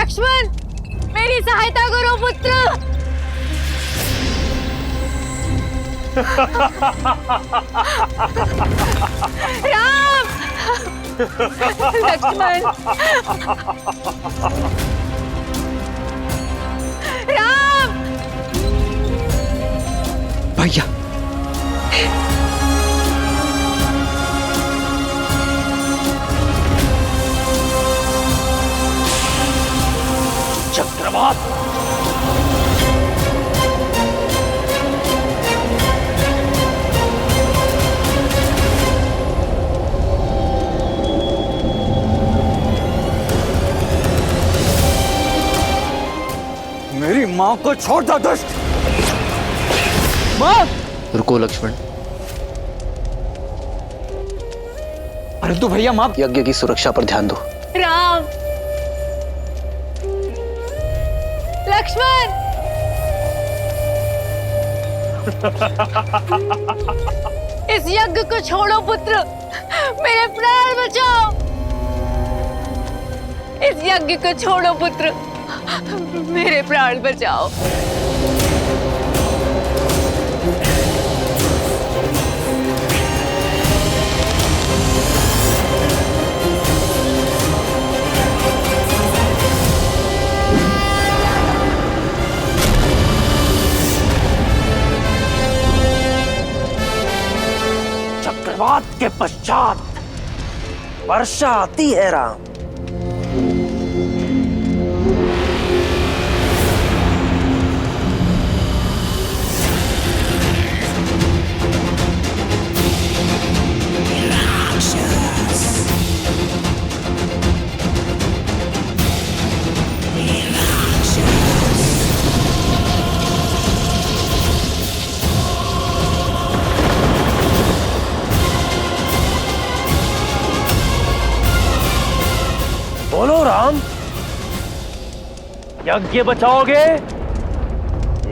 लक्ष्मण, मेरी सहायता करो पुत्र। राम, लक्ष्मण, राम, भैया चक्रवात, मेरी माँ को छोड़ दो दुष्ट। माँ! रुको लक्ष्मण, परंतु भैया माँ, यज्ञ की सुरक्षा पर ध्यान दो। राम, लक्ष्मण, इस यज्ञ को छोड़ो पुत्र, मेरे प्राण बचाओ। इस यज्ञ को छोड़ो पुत्र, मेरे प्राण बचाओ। चक्रवात के पश्चात वर्षा आती है राम। बोलो राम, यज्ञ बचाओगे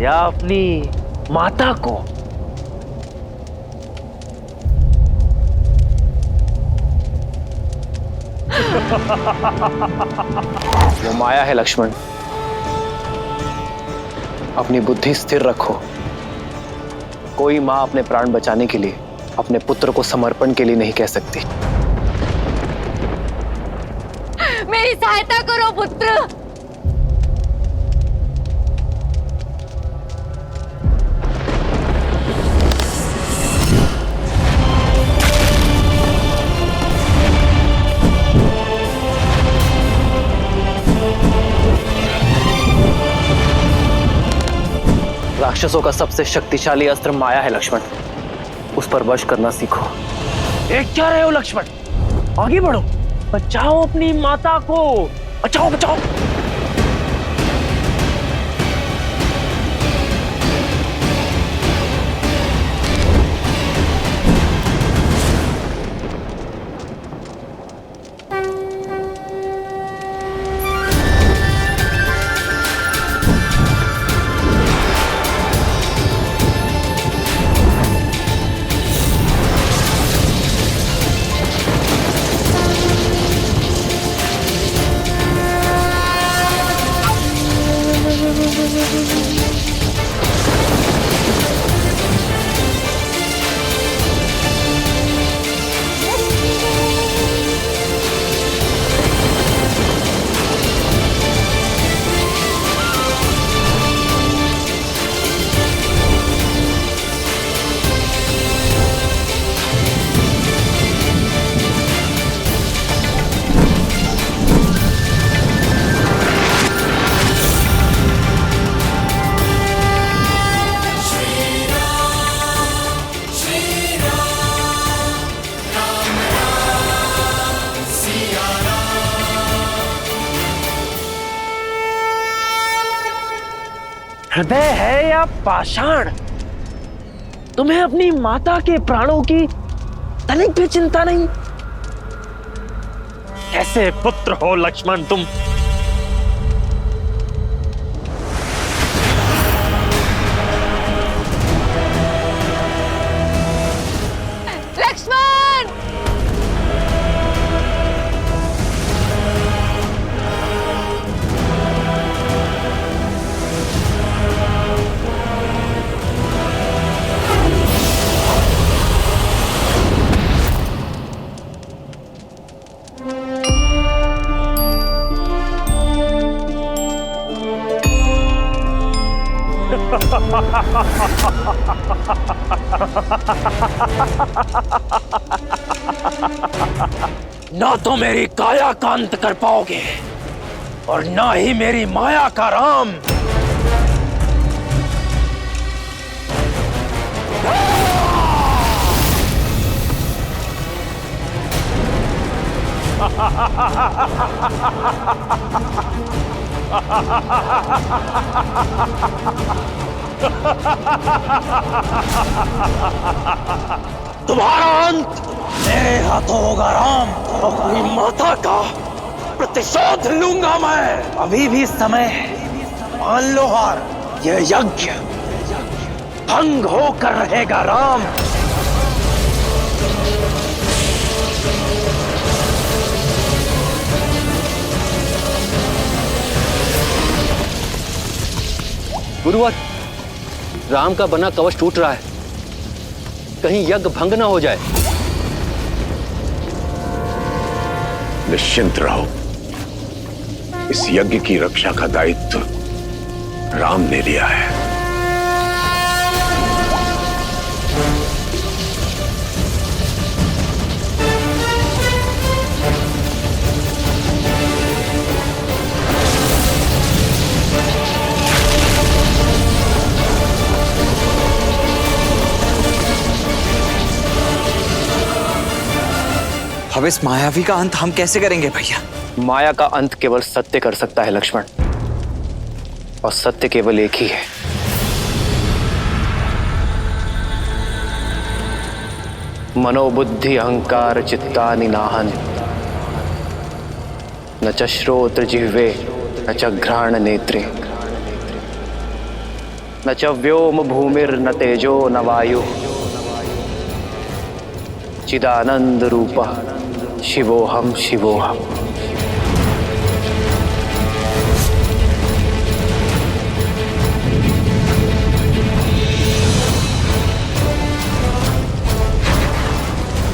या अपनी माता को? वो माया है लक्ष्मण, अपनी बुद्धि स्थिर रखो। कोई मां अपने प्राण बचाने के लिए अपने पुत्र को समर्पण के लिए नहीं कह सकती। मेरी सहायता करो पुत्र। राक्षसों का सबसे शक्तिशाली अस्त्र माया है लक्ष्मण, उस पर वश करना सीखो। देख क्या रहे हो लक्ष्मण, आगे बढ़ो, बचाओ अपनी माता को, बचाओ बचाओ। हृदय है या पाषाण, तुम्हें अपनी माता के प्राणों की तनिक भी चिंता नहीं? कैसे पुत्र हो लक्ष्मण तुम? लक्ष्मण, ना तो मेरी काया का अंत कर पाओगे और ना ही मेरी माया का राम। तुम्हारा अंत मेरे हाथों होगा राम। अपनी माता का प्रतिशोध लूंगा मैं। अभी भी समय है, मान लो हार। यह यज्ञ भंग होकर रहेगा राम। गुरुवर, राम का बना कवच टूट रहा है, कहीं यज्ञ भंग ना हो जाए। निश्चिंत रहो, इस यज्ञ की रक्षा का दायित्व राम ने लिया है। अब इस मायावी का अंत हम कैसे करेंगे भैया? माया का अंत केवल सत्य कर सकता है लक्ष्मण, और सत्य केवल एक ही है। मनोबुद्धि अहंकार चित्तानि नाहन, न च श्रोत्र जिह्वे न च घ्राण नेत्रे, न च व्योम भूमिर न तेजो न वायु, चिदानंद रूपः शिवोहम शिवोहम।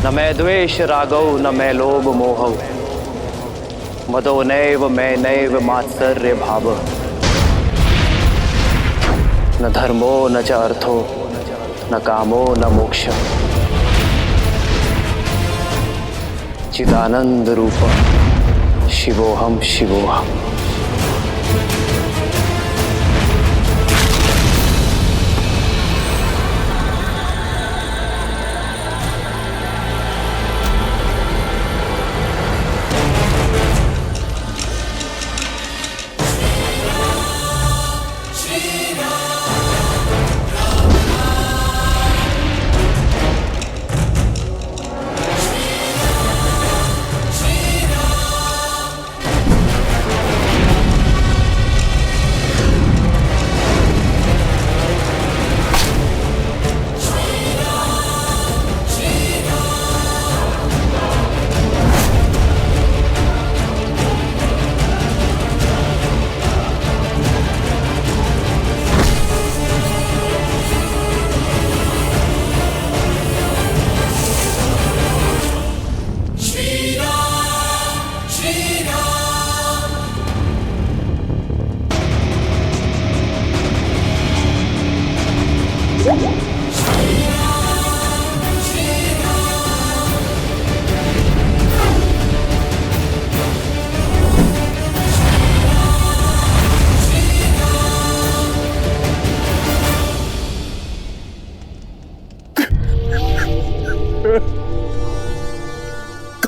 न मैं द्वेष रागौ न मैं लोभ मोहौ, मदो नैव मैं नैव मात्सर्य भाव, न धर्मो न च अर्थो न कामो न मोक्ष, चिदानंद रूप शिवोहम शिवोहम।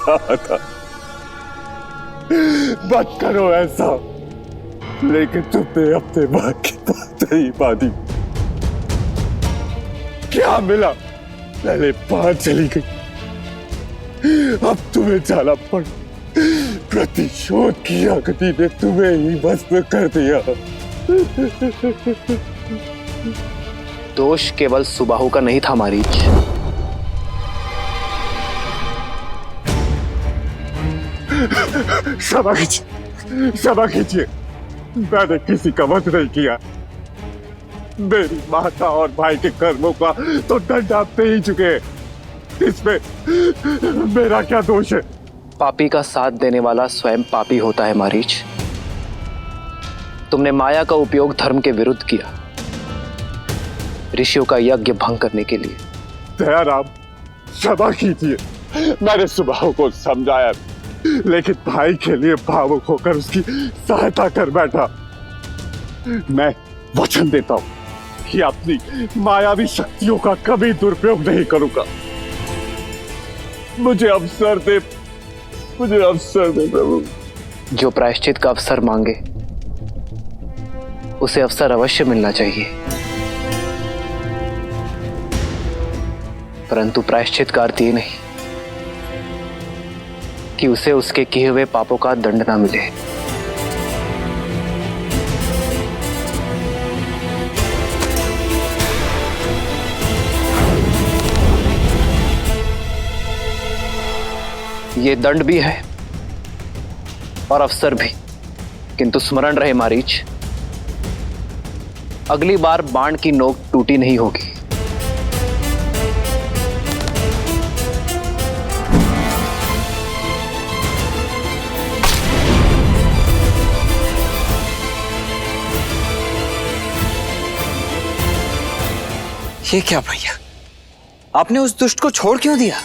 कहा था मत करो ऐसा, लेकिन तुमने अपने मां की बात नहीं मानी। क्या मिला? पहले बाहर चली गई, अब तुम्हें जाना पड़। प्रतिशोध की आगति ने तुम्हें ही भस्म कर दिया। दोष केवल सुबाहु का नहीं था मारीच, क्षमा कीजिए, मैंने किसी का वध नहीं किया। मेरी माता और भाई के कर्मों का तो दंड आप पे ही चुके, इसमें मेरा क्या दोष है? पापी का साथ देने वाला स्वयं पापी होता है मारीच। तुमने माया का उपयोग धर्म के विरुद्ध किया, ऋषियों का यज्ञ भंग करने के लिए। दयाराम, क्षमा कीजिए, मैंने सुबाहु को समझाया, लेकिन भाई के लिए भावुक होकर उसकी सहायता कर बैठा। मैं वचन देता हूं कि अपनी मायावी शक्तियों का कभी दुरुपयोग नहीं करूंगा। मुझे अवसर दे प्रभु। जो प्रायश्चित का अवसर मांगे उसे अवसर अवश्य मिलना चाहिए, परंतु प्रायश्चित का अर्थ ये नहीं कि उसे उसके किए हुए पापों का दंड ना मिले। ये दंड भी है और अवसर भी, किंतु स्मरण रहे मारीच, अगली बार बाण की नोक टूटी नहीं होगी। ये क्या भैया, आपने उस दुष्ट को छोड़ क्यों दिया?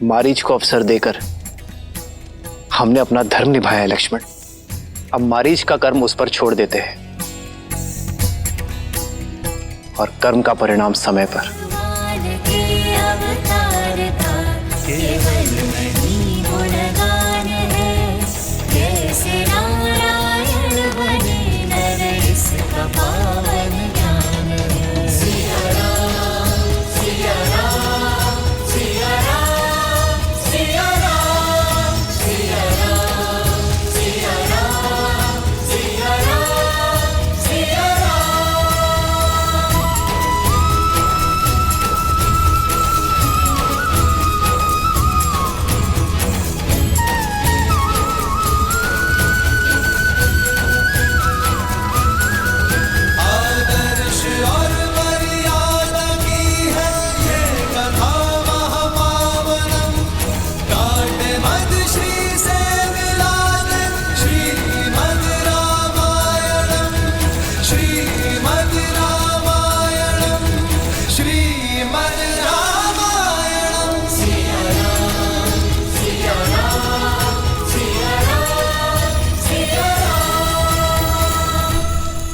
मारीच को अवसर देकर हमने अपना धर्म निभाया है लक्ष्मण। अब मारीच का कर्म उस पर छोड़ देते हैं और कर्म का परिणाम समय पर।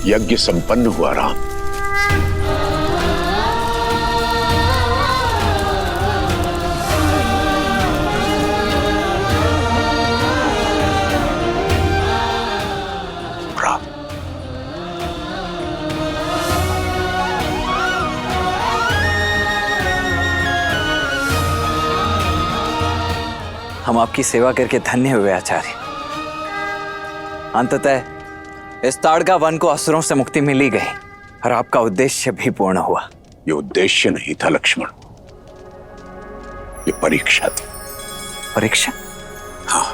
यज्ञ संपन्न हुआ राम। हम आपकी सेवा करके धन्य हुए आचार्य। अंततः इस ताड़का वन को असुरों से मुक्ति मिली गई और आपका उद्देश्य भी पूर्ण हुआ। ये उद्देश्य नहीं था लक्ष्मण, ये परीक्षा थी। परीक्षा? हाँ,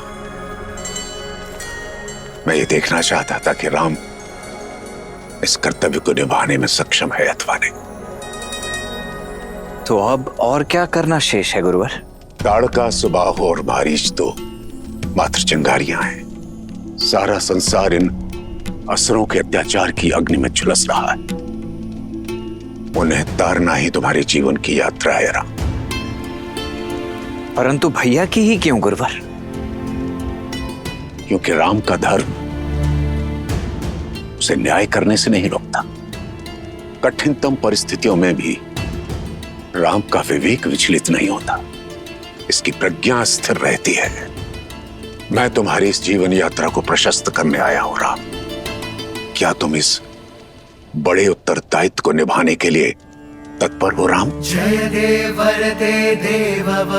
मैं ये देखना चाहता था कि राम इस कर्तव्य को निभाने में सक्षम है अथवा नहीं। तो अब और क्या करना शेष है गुरुवर? ताड़का, सुबाहु और मारीच तो मात्र चिंगारियां हैं। सारा संसार इन असुरों के अत्याचार की अग्नि में झुलस रहा है। उन्हें तारना ही तुम्हारे जीवन की यात्रा है राम। परंतु भैया की ही क्यों गुरुवर? क्योंकि राम का धर्म उसे न्याय करने से नहीं रोकता। कठिनतम परिस्थितियों में भी राम का विवेक विचलित नहीं होता, इसकी प्रज्ञा स्थिर रहती है। मैं तुम्हारी इस जीवन यात्रा को प्रशस्त करने आया हूं राम। क्या तुम इस बड़े उत्तरदायित्व को निभाने के लिए तत्पर हो राम? जय देव वरदे देवव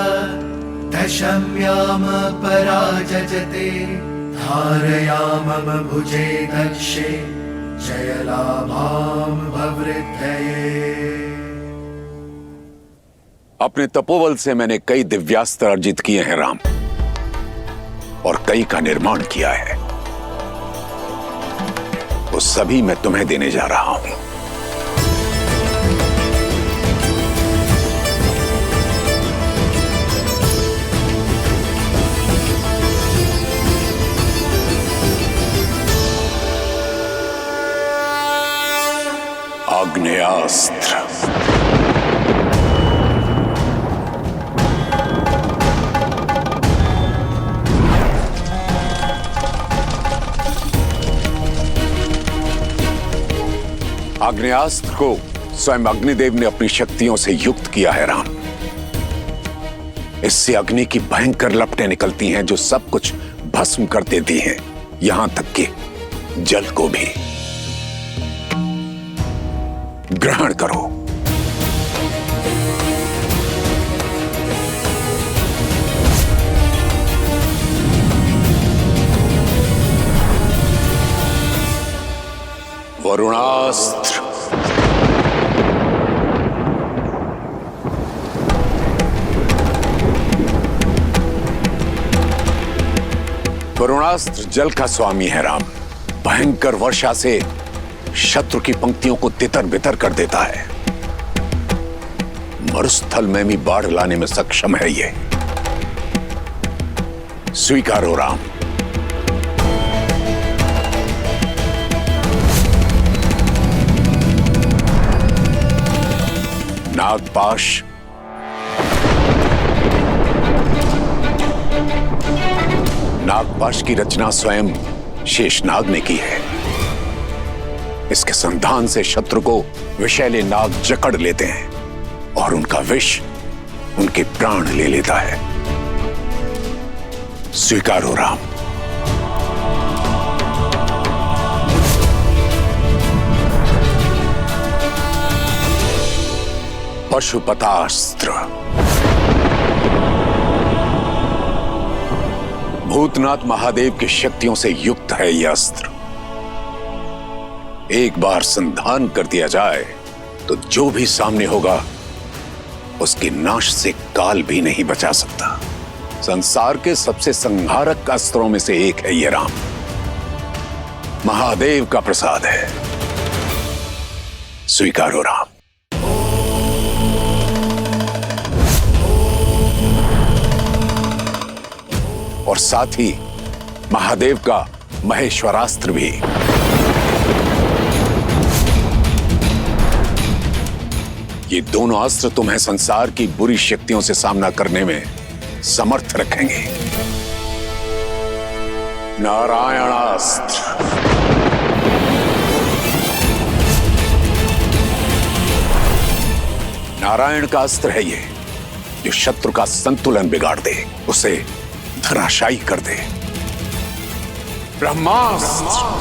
दशम्याम पराजजते धारयामम भुजे दक्षे जय लाभाम भवृद्धये। अपने तपोबल से मैंने कई दिव्यास्त्र अर्जित किए हैं राम, और कई का निर्माण किया है। वो सभी मैं तुम्हें देने जा रहा हूं। आग्नेयास्त्र। आग्नेयास्त्र को स्वयं अग्निदेव ने अपनी शक्तियों से युक्त किया है राम। इससे अग्नि की भयंकर लपटें निकलती हैं जो सब कुछ भस्म कर देती हैं, यहां तक कि जल को भी। ग्रहण करो। वरुणास्त्र। वरुणास्त्र जल का स्वामी है राम। भयंकर वर्षा से शत्रु की पंक्तियों को तितर बितर कर देता है। मरुस्थल में भी बाढ़ लाने में सक्षम है ये। स्वीकारो राम। नागपाश। नागपाश की रचना स्वयं शेषनाग ने की है। इसके संधान से शत्रु को विषैले नाग जकड़ लेते हैं और उनका विष उनके प्राण ले लेता है। स्वीकारो राम। पशुपतास्त्र। भूतनाथ महादेव की शक्तियों से युक्त है यह अस्त्र। एक बार संधान कर दिया जाए तो जो भी सामने होगा उसके नाश से काल भी नहीं बचा सकता। संसार के सबसे संहारक अस्त्रों में से एक है यह राम। महादेव का प्रसाद है। स्वीकारो राम। और साथ ही महादेव का महेश्वरास्त्र भी। ये दोनों अस्त्र तुम्हें संसार की बुरी शक्तियों से सामना करने में समर्थ रखेंगे। नारायणास्त्र। नारायण का अस्त्र है ये, जो शत्रु का संतुलन बिगाड़ दे, उसे धराशायी कर दे। ब्रह्मास्त्र।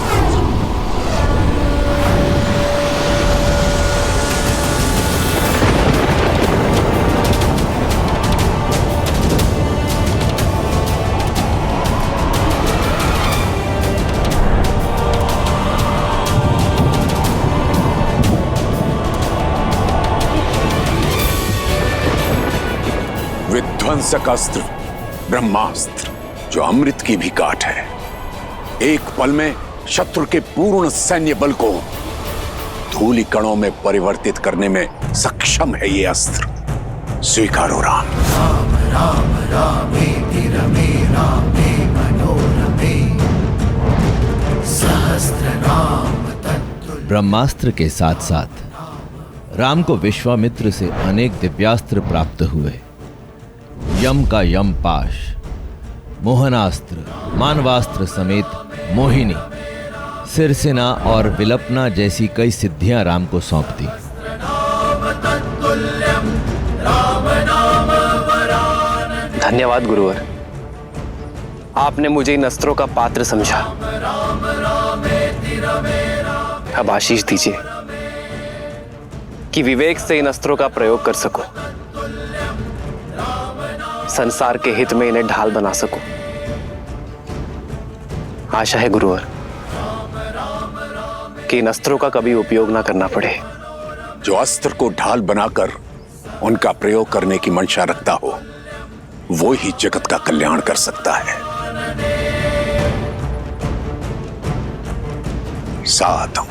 विध्वंसक अस्त्र ब्रह्मास्त्र, जो अमृत की भी काट है। एक पल में शत्रु के पूर्ण सैन्य बल को धूलि कणों में परिवर्तित करने में सक्षम है ये अस्त्र। स्वीकारो राम। राम राम रामेति रमे रामे मनोरमे सहस्रनाम तत्तुल्यम्। ब्रह्मास्त्र के साथ साथ राम को विश्वामित्र से अनेक दिव्यास्त्र प्राप्त हुए। यम का यम पाश, मोहनास्त्र, मानवास्त्र समेत मोहिनी, सिरसेना और विलपना जैसी कई सिद्धियां राम को सौंप दी। धन्यवाद गुरुवर, आपने मुझे इन अस्त्रों का पात्र समझा। अब आशीष दीजिए कि विवेक से इन अस्त्रों का प्रयोग कर सकूं, संसार के हित में इन्हें ढाल बना सकूं। आशा है गुरुवर कि इन अस्त्रों का कभी उपयोग ना करना पड़े। जो अस्त्र को ढाल बनाकर उनका प्रयोग करने की मंशा रखता हो, वो ही जगत का कल्याण कर सकता है। साधु।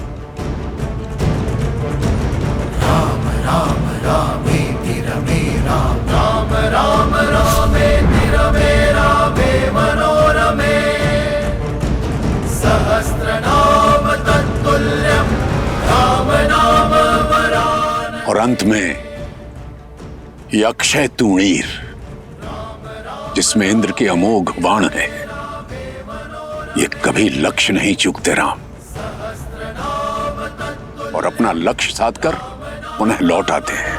राम राम रामेति रमे राम राम राम रामेति रमे रामे मनोरमे सहस्रनाम तत्तुल्यम् राम नाम वर और अंत में ये अक्षय तूणीर जिसमें इंद्र के अमोघ बाण है, ये कभी लक्ष्य नहीं चूकते राम, और अपना लक्ष्य साधकर पुनः लौट आते हैं।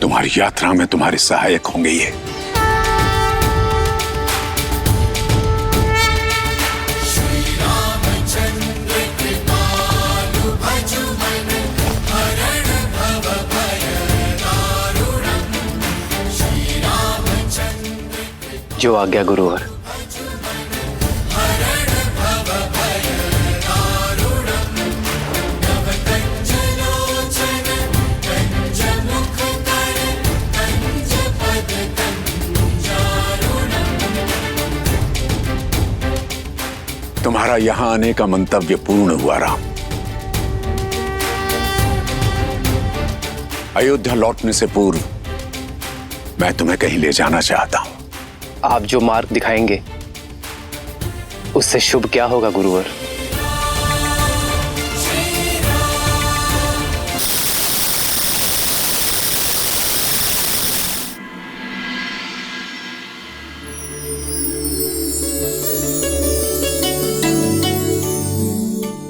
तुम्हारी यात्रा में तुम्हारे सहायक होंगे ये। जो आज्ञा गुरुवर। तुम्हारा यहां आने का मंतव्य पूर्ण हुआ राम। अयोध्या लौटने से पूर्व मैं तुम्हें कहीं ले जाना चाहता हूं। आप जो मार्ग दिखाएंगे उससे शुभ क्या होगा गुरुवर?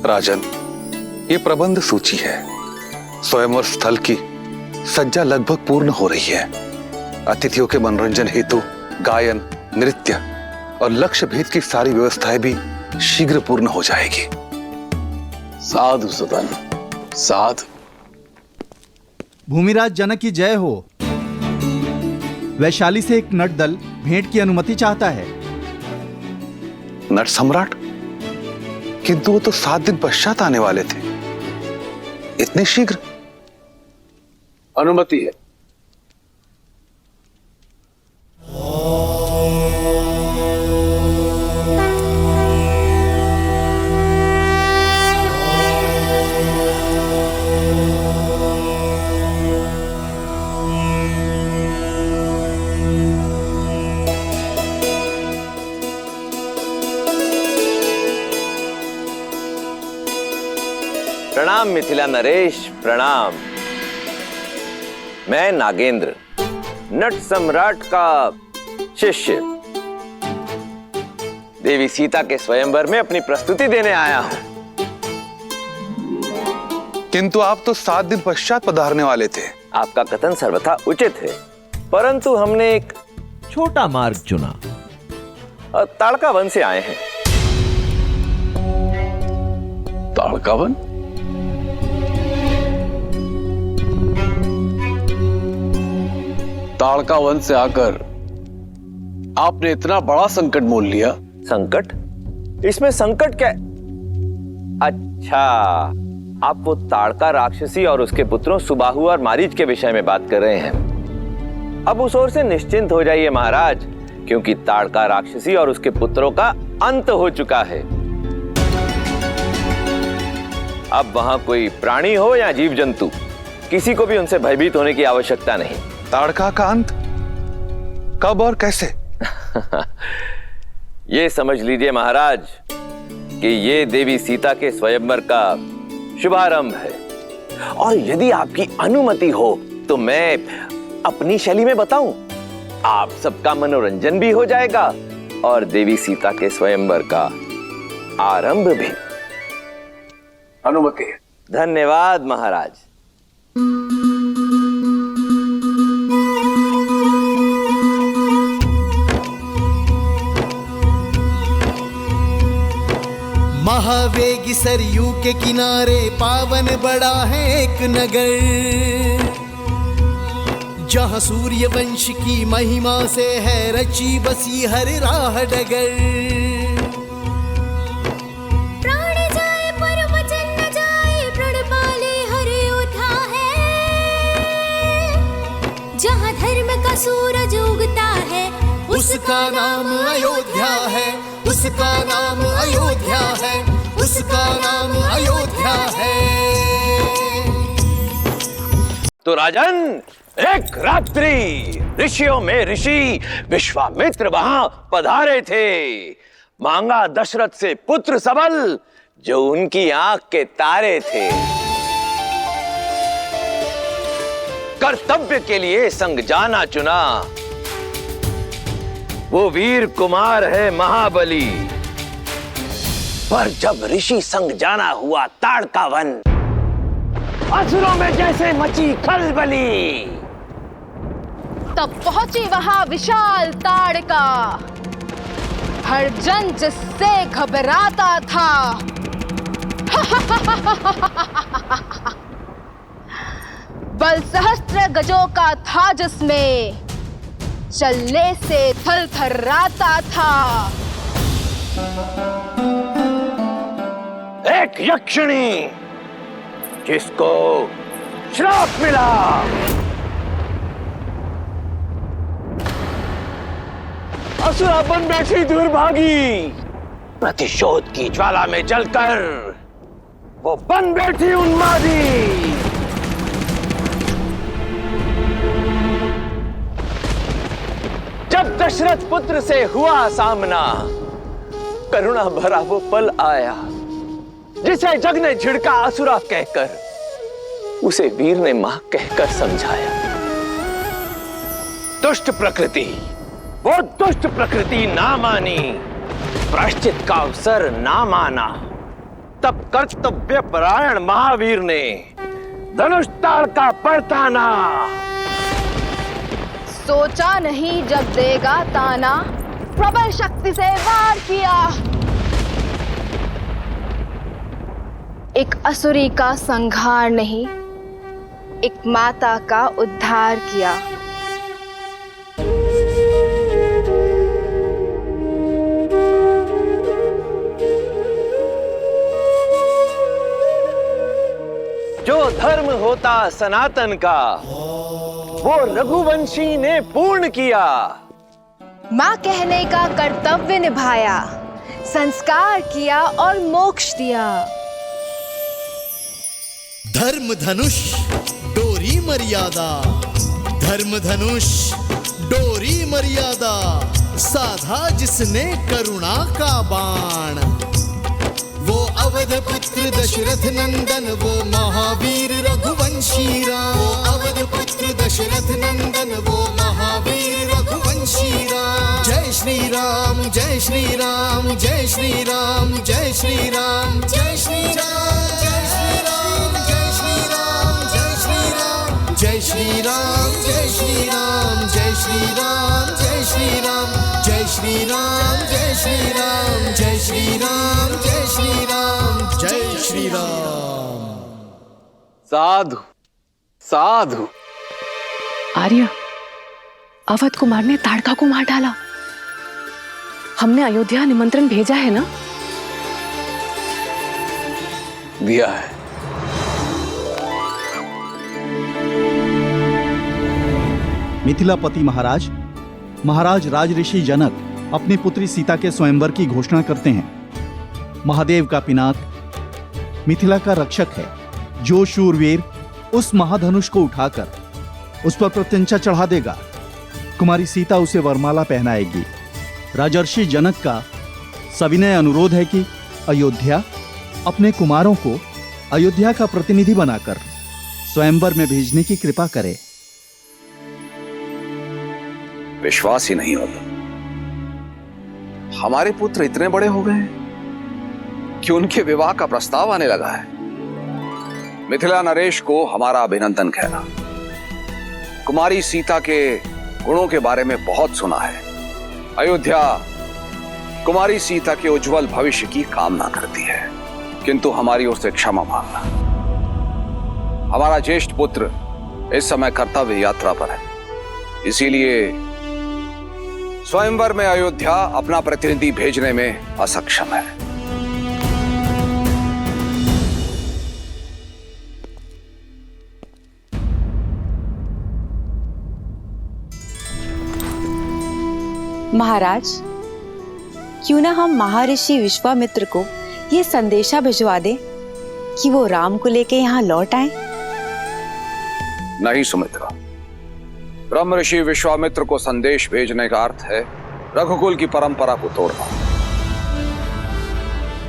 राजन, ये प्रबंध सूची है। स्वयंवर स्थल की सज्जा लगभग पूर्ण हो रही है। अतिथियों के मनोरंजन हेतु गायन, नृत्य और लक्ष्य भेद की सारी व्यवस्थाएं भी शीघ्र पूर्ण हो जाएगी। साधु सदन, साधु। भूमिराज जनक की जय हो। वैशाली से एक नट दल भेंट की अनुमति चाहता है। नट सम्राट? किंतु वो तो 7 दिन पश्चात आने वाले थे। इतने शीघ्र? अनुमति है। प्रणाम मिथिला नरेश, प्रणाम। मैं नागेंद्र, नट सम्राट का शिष्य, देवी सीता के स्वयंवर में अपनी प्रस्तुति देने आया हूं। किंतु आप तो 7 दिन पश्चात पधारने वाले थे। आपका कथन सर्वथा उचित है, परंतु हमने एक छोटा मार्ग चुना। ताड़का वन से आए हैं। ताड़का वन? ताड़का वन से आकर आपने इतना बड़ा संकट मोल लिया। संकट? इसमें संकट क्या? अच्छा, आप वो ताड़का राक्षसी और उसके पुत्रों सुबाहु और मारीच के विषय में बात कर रहे हैं। अब उस ओर से निश्चिंत हो जाइए महाराज, क्योंकि ताड़का राक्षसी और उसके पुत्रों का अंत हो चुका है। अब वहां कोई प्राणी हो या जीव जंतु, किसी को भी उनसे भयभीत होने की आवश्यकता नहीं। ताड़का का अंत कब और कैसे? ये समझ लीजिए महाराज कि ये देवी सीता के स्वयंवर का शुभारंभ है, और यदि आपकी अनुमति हो तो मैं अपनी शैली में बताऊं। आप सबका मनोरंजन भी हो जाएगा और देवी सीता के स्वयंवर का आरंभ भी। अनुमति। धन्यवाद महाराज। महावेगी सरयू के किनारे पावन बड़ा है एक नगर, जहाँ सूर्य वंश की महिमा से है रची बसी हर राह डगर। प्राण जाए पर वचन न जाए, प्रण पाले हर योद्धा है। जहाँ धर्म का सूरज उगता है उसका नाम अयोध्या है, उसका नाम अयोध्या है, उसका नाम अयोध्या है। तो राजन, एक रात्रि ऋषियों में ऋषि विश्वामित्र वहां पधारे थे। मांगा दशरथ से पुत्र सबल, जो उनकी आंख के तारे थे। कर्तव्य के लिए संग जाना चुना, वो वीर कुमार है महाबली। पर जब ऋषि संग जाना हुआ ताड़का वन, असुरों में जैसे मची खलबली, तब पहुंची वहां विशाल ताड़का। हर जन जिससे घबराता था। बल सहस्त्र गजों का था जिसमें, चलने से थल थर्राता था। एक यक्षिणी जिसको श्राप मिला, असुरा बन बैठी दुर्भागी। प्रतिशोध की ज्वाला में जलकर वो बन बैठी उन्मादी। जब दशरथ पुत्र से हुआ सामना, करुणा भरा वो पल आया, जिसे जग ने झिड़का असुरा कहकर, उसे वीर ने मां कहकर समझाया। दुष्ट प्रकृति, वो दुष्ट प्रकृति ना मानी, प्रायश्चित का अवसर ना माना। तब कर्तव्य परायण महावीर ने धनुष ताड़का बरताना। सोचा नहीं जब देगा ताना, प्रबल शक्ति से वार किया। एक असुरी का संहार नहीं, एक माता का उद्धार किया। जो धर्म होता सनातन का, वो रघुवंशी ने पूर्ण किया। माँ कहने का कर्तव्य निभाया, संस्कार किया और मोक्ष दिया। धर्म धनुष डोरी मर्यादा, धर्म धनुष डोरी मर्यादा, साधा जिसने करुणा का बाण। वो अवध पुत्र दशरथ नंदन, वो महावीर रघुवंशी राम। वो अवध पुत्र दशरथ नंदन, वो महावीर रघुवंशी राम। जय श्री राम, जय श्री राम, जय श्री राम, जय श्री राम, जय श्री राम, जय श्री राम, जय श्री राम, जय श्री राम, जय श्री राम, जय श्री राम, जय श्री राम, जय श्री राम, जय श्री राम, जय श्री राम, जय श्री राम, जय श्री राम, जय श्री राम। साधु साधु। आर्य, अवध कुमार ने ताड़का को मार डाला। हमने अयोध्या निमंत्रण भेजा है ना? दिया है। मिथिलापति महाराज, महाराज राजऋषि जनक अपनी पुत्री सीता के स्वयंवर की घोषणा करते हैं। महादेव का पिनाक मिथिला का रक्षक है। जो शूरवीर उस महाधनुष को उठाकर उस पर प्रत्यंचा चढ़ा देगा, कुमारी सीता उसे वरमाला पहनाएगी। राजर्षि जनक का सविनय अनुरोध है कि अयोध्या अपने कुमारों को अयोध्या का प्रतिनिधि बनाकर स्वयंवर में भेजने की कृपा करे। विश्वास ही नहीं होता, हमारे पुत्र इतने बड़े हो गए हैं कि उनके विवाह का प्रस्ताव आने लगा है। मिथिला नरेश को हमारा अभिनंदन कहना। कुमारी सीता के गुणों के बारे में बहुत सुना है। अयोध्या कुमारी सीता के उज्जवल भविष्य की कामना करती है, किंतु हमारी ओर से क्षमा मांगना। हमारा ज्येष्ठ पुत्र इस समय कर्तव्य यात्रा पर है, इसीलिए स्वयंवर में अयोध्या अपना प्रतिनिधि भेजने में असक्षम है। महाराज, क्यों ना हम महर्षि विश्वामित्र को ये संदेशा भिजवा दें कि वो राम को लेके यहाँ लौट आए। नहीं सुमित्रा, ब्रह्म ऋषि विश्वामित्र को संदेश भेजने का अर्थ है रघुकुल की परंपरा को तोड़ना।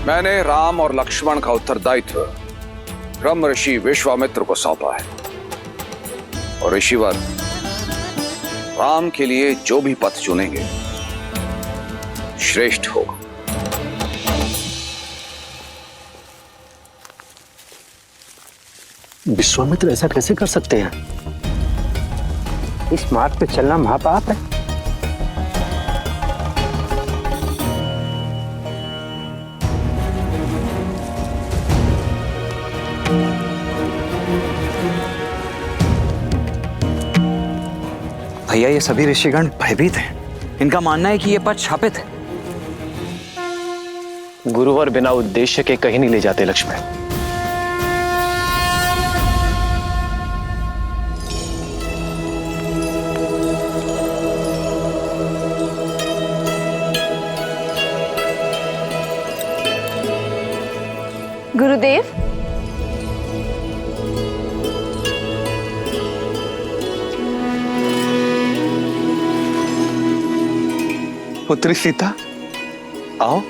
मैंने राम और लक्ष्मण का उत्तरदायित्व ब्रह्म ऋषि विश्वामित्र को सौंपा है। और ऋषिवर राम के लिए जो भी पथ चुनेंगे श्रेष्ठ होगा। विश्वामित्र ऐसा कैसे कर सकते हैं? इस मार्ग पे चलना महापाप है। भैया, ये सभी ऋषिगण भयभीत हैं। इनका मानना है कि ये पथ शापित है। गुरुवर बिना उद्देश्य के कहीं नहीं ले जाते लक्ष्मण। गुरुदेव, पुत्री सीता, आओ।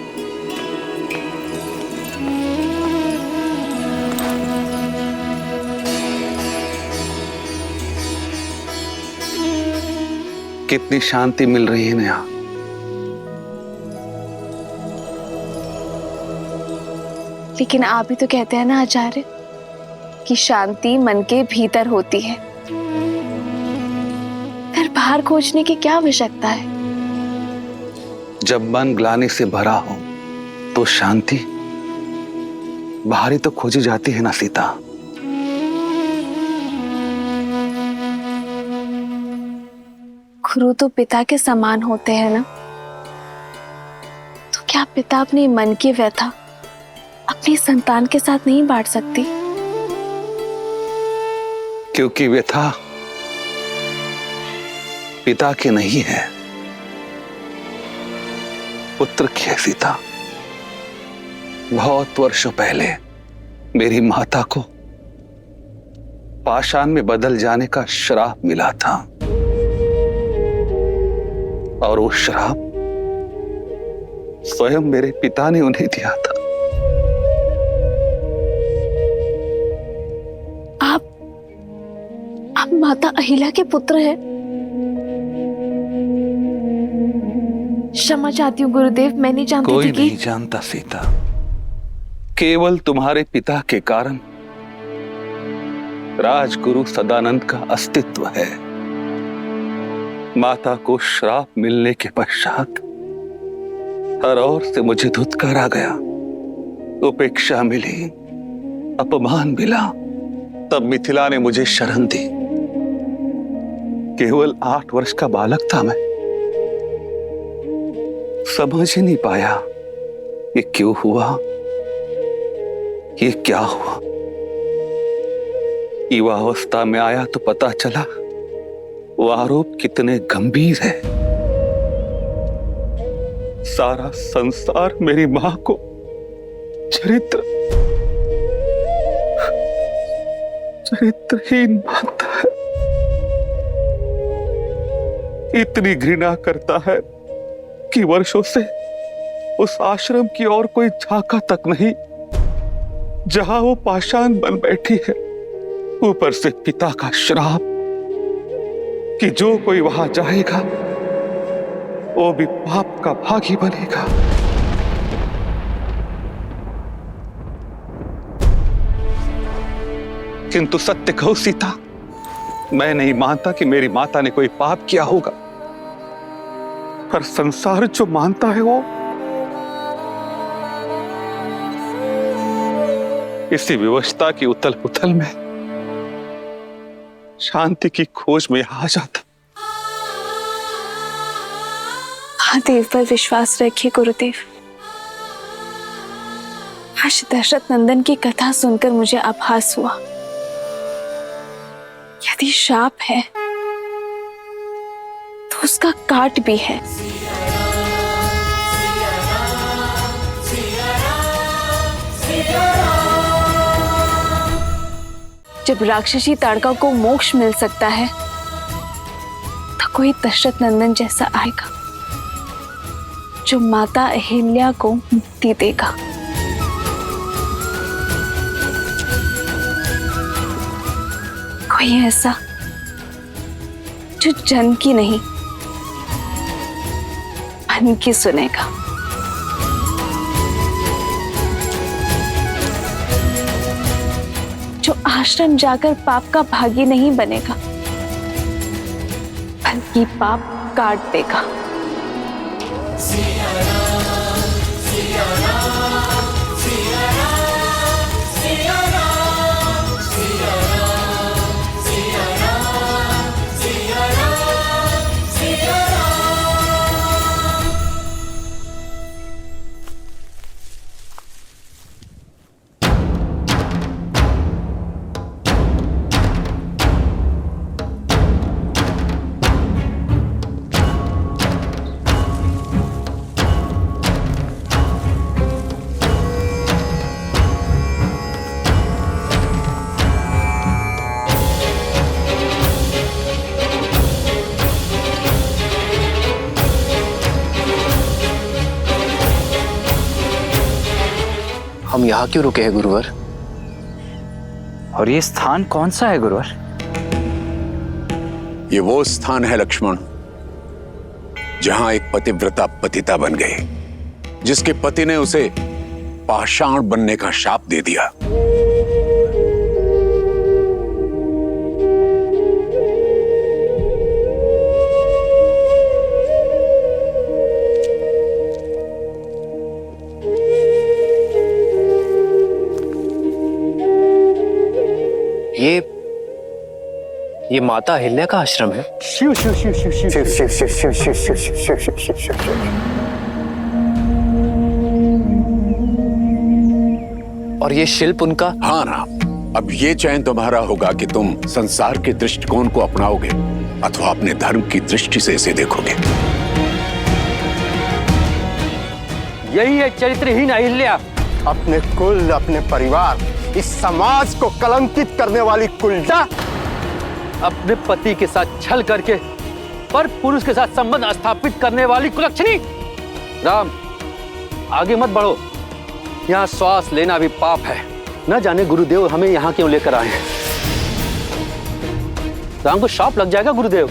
कितनी शांति मिल रही है यहाँ। लेकिन आप ही तो कहते हैं ना आचार्य कि शांति मन के भीतर होती है, फिर बाहर खोजने की क्या आवश्यकता है? जब मन ग्लानि से भरा हो तो शांति बाहर ही तो खोजी जाती है ना सीता। गुरु तो पिता के समान होते हैं ना, तो क्या पिता अपने मन की व्यथा अपनी संतान के साथ नहीं बांट सकती? क्योंकि व्यथा पिता की नहीं है, पुत्र की है सीता। बहुत वर्षों पहले मेरी माता को पाषाण में बदल जाने का श्राप मिला था, और वो श्राप स्वयं मेरे पिता ने उन्हें दिया था। आप माता अहिल्या के पुत्र हैं? क्षमा चाहती हूँ गुरुदेव, मैं नहीं जानती कोई थी कि... नहीं जानता सीता, केवल तुम्हारे पिता के कारण राजगुरु सदानंद का अस्तित्व है। माता को श्राप मिलने के पश्चात हर ओर से मुझे धुतकार आ गया, उपेक्षा मिली, अपमान मिला। तब मिथिला ने मुझे शरण दी। केवल 8 वर्ष का बालक था मैं, समझ ही नहीं पाया ये क्यों हुआ, ये क्या हुआ। युवावस्था में आया तो पता चला वो आरोप कितने गंभीर है। सारा संसार मेरी मां को चरित्रहीन मानता है, इतनी घृणा करता है कि वर्षों से उस आश्रम की ओर कोई झांका तक नहीं जहां वो पाषाण बन बैठी है। ऊपर से पिता का श्राप कि जो कोई वहां जाएगा वो भी पाप का भागी बनेगा। किंतु सत्य कहो सीता, मैं नहीं मानता कि मेरी माता ने कोई पाप किया होगा, पर संसार जो मानता है वो इसी विवशता की उथल पुथल में शांति की खोज में आ जाता। महादेव पर विश्वास रखिए गुरुदेव। आज दशरथ नंदन की कथा सुनकर मुझे आभास हुआ, यदि शाप है तो उसका काट भी है। जब राक्षसी ताड़का को मोक्ष मिल सकता है तो कोई दशरथ नंदन जैसा आएगा जो माता अहिल्या को मुक्ति देगा। कोई ऐसा जो जन की नहीं मन की सुनेगा। जो आश्रम जाकर पाप का भागी नहीं बनेगा बल्कि पाप काट देगा। हम यहाँ क्यों रुके हैं गुरुवर? और ये स्थान कौन सा है गुरुवर? ये वो स्थान है लक्ष्मण जहां एक पतिव्रता पतिता बन गई, जिसके पति ने उसे पाषाण बनने का शाप दे दिया। ये माता अहिल्या का आश्रम है। शिव शिव शिव शिव शिव शिव शिव शिव शिव शिव शिव शिव शिव शिव शिव। और ये शिल्प उनका? हाँ राम, अब ये चयन तुम्हारा होगा कि तुम संसार के दृष्टिकोण को अपनाओगे अथवा अपने धर्म की दृष्टि से इसे देखोगे। यही है चरित्रहीन अहिल्या। अपने कुल, अपने परिवार, इस समाज को कलंकित करने वाली कुलटा। अपने पति के साथ छल करके पर पुरुष के साथ संबंध स्थापित करने वाली कुलक्षणी। राम, आगे मत बढ़ो, यहाँ श्वास लेना भी पाप है। न जाने गुरुदेव हमें यहाँ क्यों लेकर आए हैं। राम को शाप लग जाएगा गुरुदेव।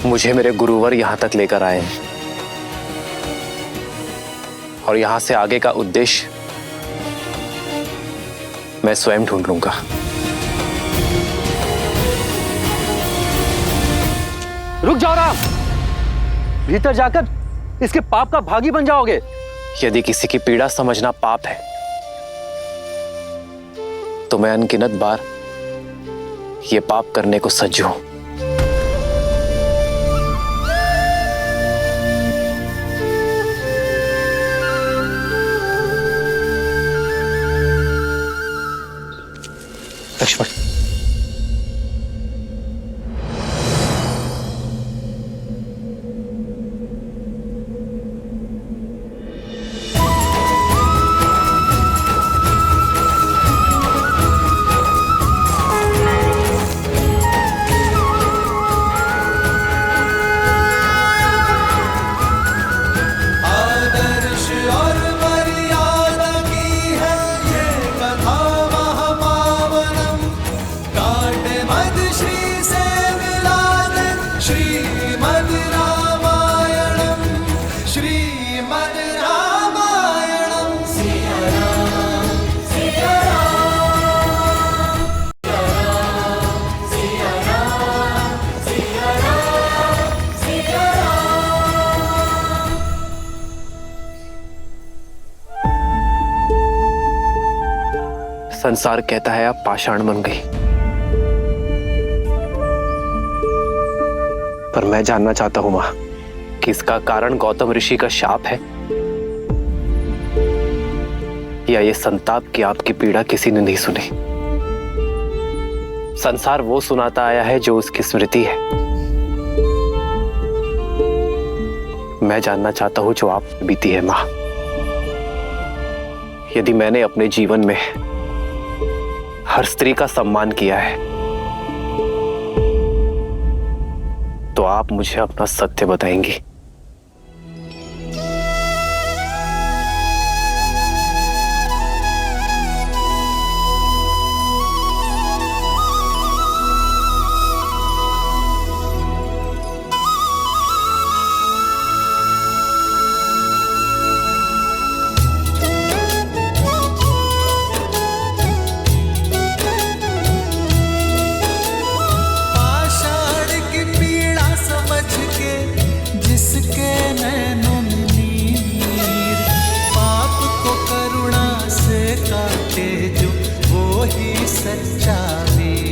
मुझे मेरे गुरुवर यहाँ तक लेकर आए हैं और यहाँ से आगे का उद्देश्य मैं स्वयं ढूंढ लूंगा। रुक जाओ राम, भीतर जाकर इसके पाप का भागी बन जाओगे। यदि किसी की पीड़ा समझना पाप है तो मैं अनगिनत बार ये पाप करने को सज्ज हूं। लक्ष्मण, संसार कहता है आप पाषाण बन गई, पर मैं जानना चाहता हूं मां कि इसका कारण गौतम ऋषि का शाप है या ये संताप की आपकी पीड़ा किसी ने नहीं सुनी। संसार वो सुनाता आया है जो उसकी स्मृति है। मैं जानना चाहता हूं जो आप बीती है मां। यदि मैंने अपने जीवन में हर स्त्री का सम्मान किया है तो आप मुझे अपना सत्य बताएंगी। जिसके नैनों में नीर, पाप को करुणा से काटे जो, वो ही सच्चा वीर।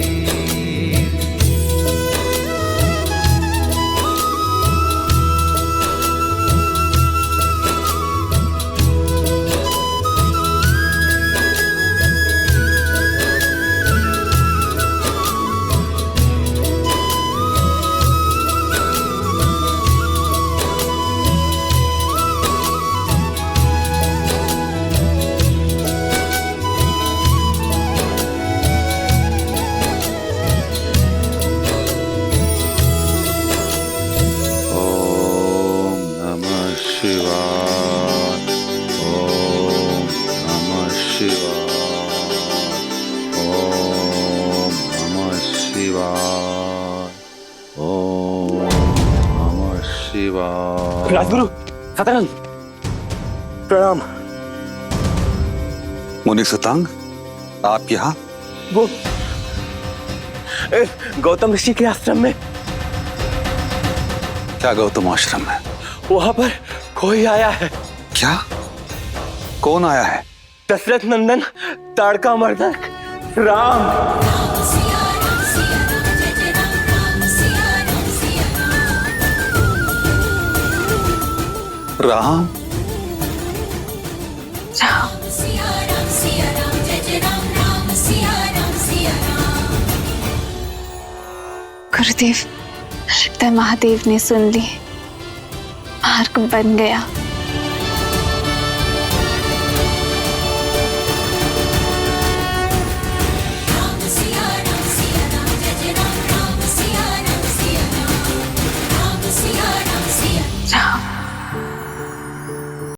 राजगुरु सतरंग प्रणाम। मुनि सुतांग, आप यहाँ? वो गौतम ऋषि के आश्रम में। क्या गौतम आश्रम में? वहां पर कोई आया है। क्या? कौन आया है? दशरथ नंदन ताड़का मर्दक राम। राम? गुरुदेव, लगता है महादेव ने सुन ली, मार्ग बन गया।